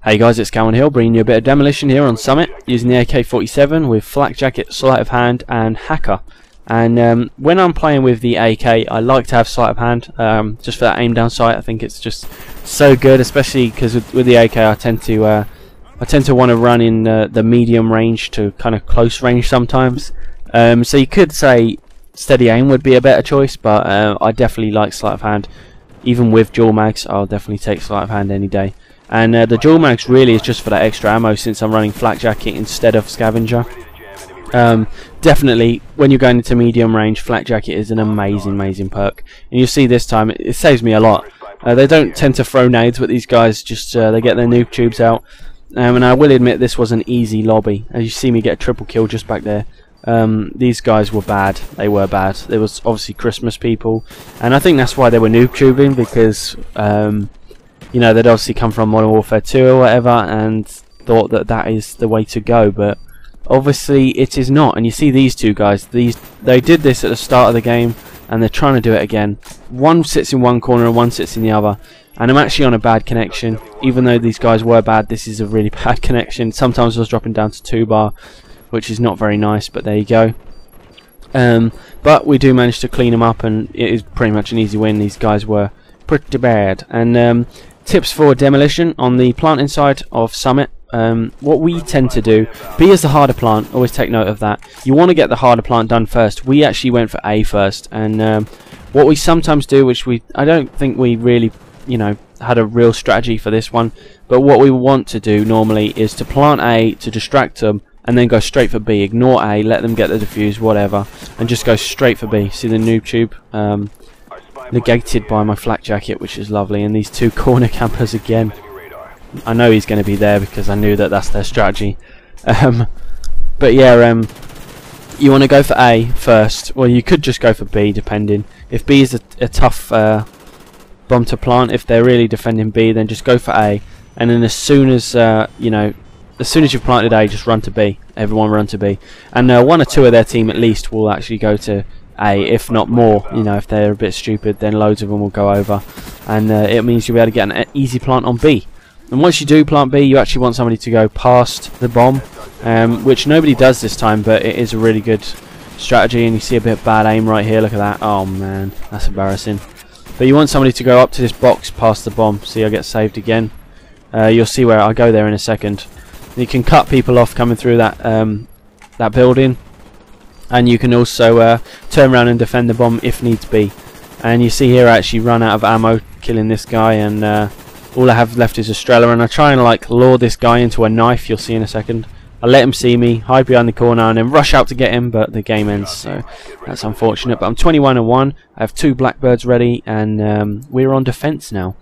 Hey guys, it's Calvin Hill bringing you a bit of Demolition here on Summit using the AK-47 with Flak Jacket, Sleight of Hand and Hacker. And when I'm playing with the AK, I like to have Sleight of Hand just for that aim down sight. I think it's just so good, especially because with the AK I tend to want to run in the medium range to kind of close range sometimes. So you could say steady aim would be a better choice, but I definitely like Sleight of Hand. Even with dual mags, I'll definitely take Sleight of Hand any day. And the dual mags really is just for that extra ammo, since I'm running Flak Jacket instead of Scavenger. Definitely, when you're going into medium range, Flak Jacket is an amazing perk. And you'll see this time, it saves me a lot. They don't tend to throw nades, but these guys just, they get their noob tubes out. And I will admit this was an easy lobby. As you see me get a triple kill just back there. These guys were bad. They were bad. There was obviously Christmas people. And I think that's why they were noob tubing, because you know, they'd obviously come from Modern Warfare 2 or whatever and thought that that is the way to go, but obviously it is not. And you see these two guys, they did this at the start of the game and they're trying to do it again. One sits in one corner and one sits in the other, and I'm actually on a bad connection. Even though these guys were bad, this is a really bad connection. Sometimes I was dropping down to 2 bar, which is not very nice, but there you go. But we do manage to clean them up, and it is pretty much an easy win. These guys were pretty bad. And tips for Demolition on the planting side of Summit. What we tend to do, B is the harder plant, always take note of that. You want to get the harder plant done first. We actually went for A first, and what we sometimes do, which I don't think we really, you know, had a real strategy for this one, but what we want to do normally is to plant A to distract them, and then go straight for B. Ignore A, let them get the defuse, whatever, and just go straight for B. See the noob tube? Negated by my Flak Jacket, which is lovely. And these two corner campers again. I know he's going to be there because I knew that that's their strategy. But yeah, you want to go for A first. Well, you could just go for B, depending. If B is a tough bomb to plant, if they're really defending B, then just go for A. And then as soon as you know, as soon as you've planted A, just run to B. Everyone run to B. And one or two of their team at least will actually go to A, if not more. You know, if they're a bit stupid, then loads of them will go over, and it means you'll be able to get an easy plant on B. And once you do plant B, you actually want somebody to go past the bomb, which nobody does this time, but it is a really good strategy. And you see a bit of bad aim right here. Look at that. Oh man, that's embarrassing. But you want somebody to go up to this box past the bomb. See, I get saved again. You'll see where I'll go there in a second. You can cut people off coming through that that building. And you can also turn around and defend the bomb if needs be. And you see here I actually run out of ammo killing this guy, and all I have left is a Strela, and I try and like lure this guy into a knife. You'll see in a second. I let him see me, hide behind the corner, and then rush out to get him, but the game ends, so that's unfortunate. But I'm 21-1. I have 2 Blackbirds ready, and we're on defense now.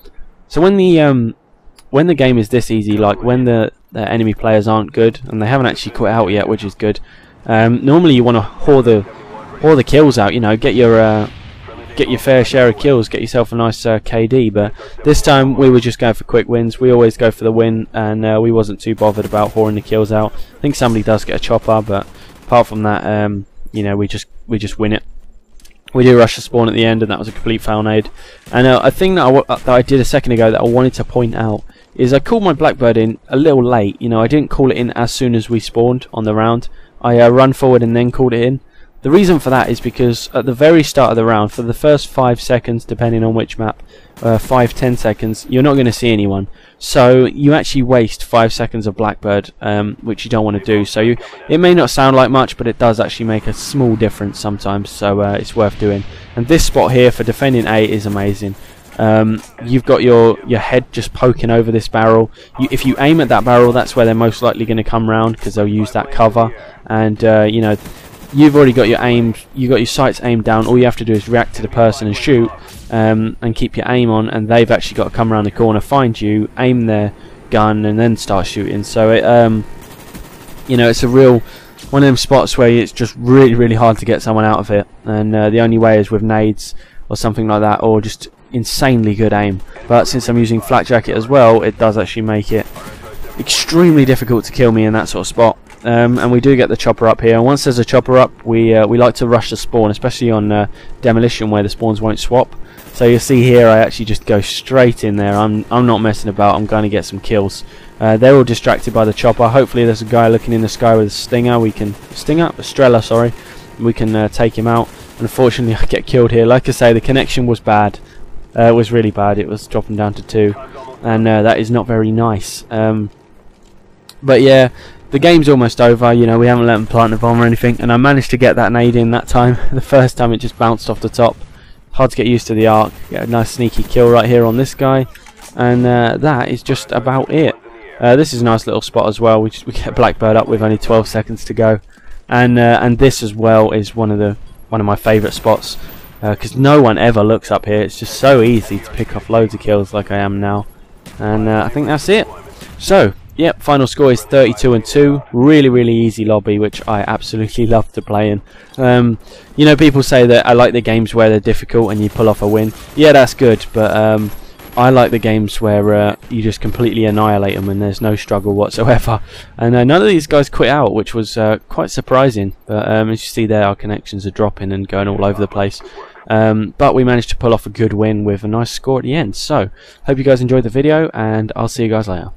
So when the game is this easy, like when the enemy players aren't good and they haven't actually quit out yet, which is good. Normally you want to whore the kills out, you know, get your fair share of kills, get yourself a nice KD. But this time we were just going for quick wins. We always go for the win, and we wasn't too bothered about whoring the kills out. I think somebody does get a chopper, but apart from that, you know, we just win it. We do rush the spawn at the end, and that was a complete foul nade. And a thing that I did a second ago that I wanted to point out is I called my Blackbird in a little late. You know, I didn't call it in as soon as we spawned on the round. I run forward and then called it in. The reason for that is because at the very start of the round, for the first 5 seconds, depending on which map, 5-10 seconds, you're not going to see anyone. So you actually waste 5 seconds of Blackbird, which you don't want to do. So it may not sound like much, but it does actually make a small difference sometimes. So it's worth doing. And this spot here for defending A is amazing. You've got your head just poking over this barrel. If you aim at that barrel, that's where they're most likely going to come round, because they'll use that cover. And you know, you've already got your sights aimed down. All you have to do is react to the person and shoot, and keep your aim on. And they've actually got to come around the corner, find you, aim their gun, and then start shooting. So it, you know, it's a real one of them spots where it's just really hard to get someone out of it. And the only way is with nades or something like that, or just insanely good aim. But since I'm using Flak Jacket as well, it does actually make it extremely difficult to kill me in that sort of spot. And we do get the chopper up here, and once there's a chopper up, we like to rush the spawn, especially on Demolition, where the spawns won't swap. So you'll see here I actually just go straight in there. I'm not messing about. I'm going to get some kills. They're all distracted by the chopper. Hopefully there's a guy looking in the sky with a stinger. We can Strela, sorry. We can take him out. Unfortunately, I get killed here. Like I say, the connection was bad. It was really bad. It was dropping down to 2, and that is not very nice. But yeah, the game's almost over. You know, we haven't let them plant a bomb or anything, and I managed to get that nade in that time. The first time it just bounced off the top. Hard to get used to the arc. Get a nice sneaky kill right here on this guy, and that is just about it. This is a nice little spot as well. We get Blackbird up with only 12 seconds to go, and this as well is one of my favourite spots because no one ever looks up here. It's just so easy to pick off loads of kills like I am now, and I think that's it. So yep, final score is 32-2. Really easy lobby, which I absolutely love to play in. You know, people say that I like the games where they're difficult and you pull off a win. Yeah, that's good, but I like the games where you just completely annihilate them and there's no struggle whatsoever. And none of these guys quit out, which was quite surprising. But as you see there, our connections are dropping and going all over the place. But we managed to pull off a good win with a nice score at the end. So, hope you guys enjoyed the video, and I'll see you guys later.